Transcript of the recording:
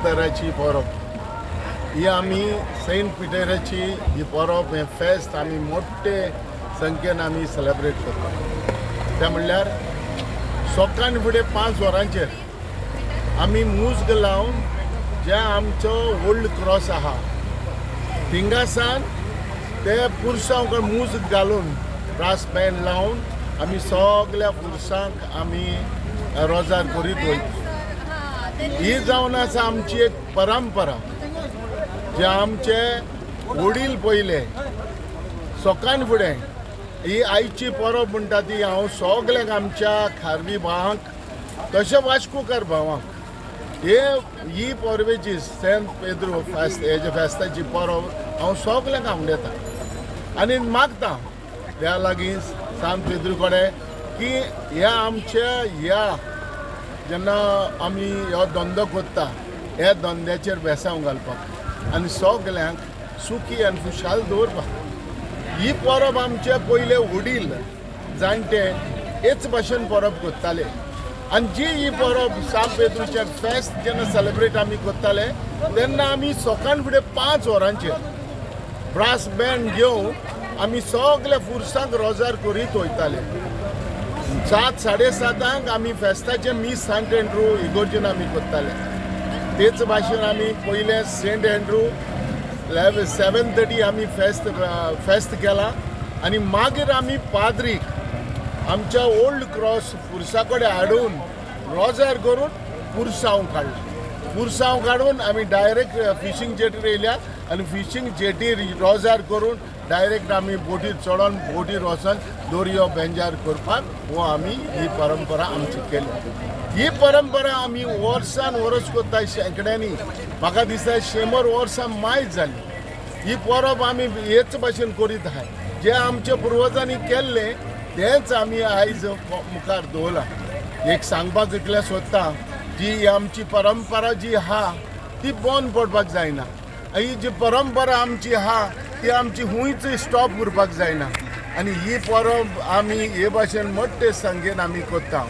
पीटराची परब ही आमी सेंट पिटराची ही परब हे फेस्त आमी मोठे संख्येन आमी सेलेब्रेट करता। ते म्हणल्यार सकाळी फुडें 5 वरांचेर आमी मुजग लावन जे आमचो ओल्ड क्रॉस आहा थिंगासान ते पुरसांक मुजग घालून ब्रास बँड लावन आमी सगळ्या पुरसांक आमी रोजार करीत वयता। ही जावन आसा आमची एक परंपरा जे आमचे वडील पयले सकाळी फुडें ही आयची परब म्हणटा ती हांव सगळ्यांक आमच्या खारवी भावांक तशें वास्कोकार भावांक ही परबेची सेंट पेद्रो फेस्त हेजे फेस्ताची परब हांव सगळ्यांक आवडटा आनी मागता त्या लागीं सांत पेद्रू कडेन की ह्या आमच्या ह्या जेन्ना आमी हो धंदो करता ह्या धंद्याचेर बेसांव घालपाक आनी सगळ्यांक सुखी आनी खुशाल दवरपाक। ही परब आमचे पयले वडील जाणटे हेच भाशेन परब करताले आनी जी ही परब सांत पेद्रूचे फेस्त जेन्ना सेलेब्रेट आमी करताले तेन्ना आमी सकाळी फुडें 5 वरांचेर ब्रास बँड घेवन आमी सगळ्या पुरसांक रोजार करीत वयताले। 7:30 आमी फेस्ताचे मिस सांत एंड्रू इगोर्जीन आमी करताले। तेच भाशेन आमी पयले सेंट एंड्रू 7:30 आमी फेस्त केला आनी मागीर आमी पाद्रीक आमच्या ओल्ड क्रॉस पुरसा कडेन हाडून रोजार करून पुरसांव काडला। पुरसांव काडून आमी डायरेक्ट फिशींग जेटीर येयल्या आनी फिशींग जेटीर रोजार करून डायरेक्ट आमी बोटीर चडोन बोटीर वचोन दोरयो बेंजार करपाक हो आमी ही परंपरा आमची केली। ही परंपरा आमी वर्सान वर्स करता शेंकड्यांनी म्हाका दिसता 100 वर्सां मायज जाली। ही परब आमी हेच भाशेन करीत आहाय जे आमच्या पुर्वजांनी केल्ले तेच आमी आयज मुखार दवरला। एक सांगपाक इतलें सोदता जी आमची परंपरा जी आहा ती बंद पडपाक जायना। ही जी परंपरा आमची आहा ती आमची हुंयच स्टॉप करपाक जायना आनी ही परब आमी हे भाशेन मोठे संख्येन आमी करता।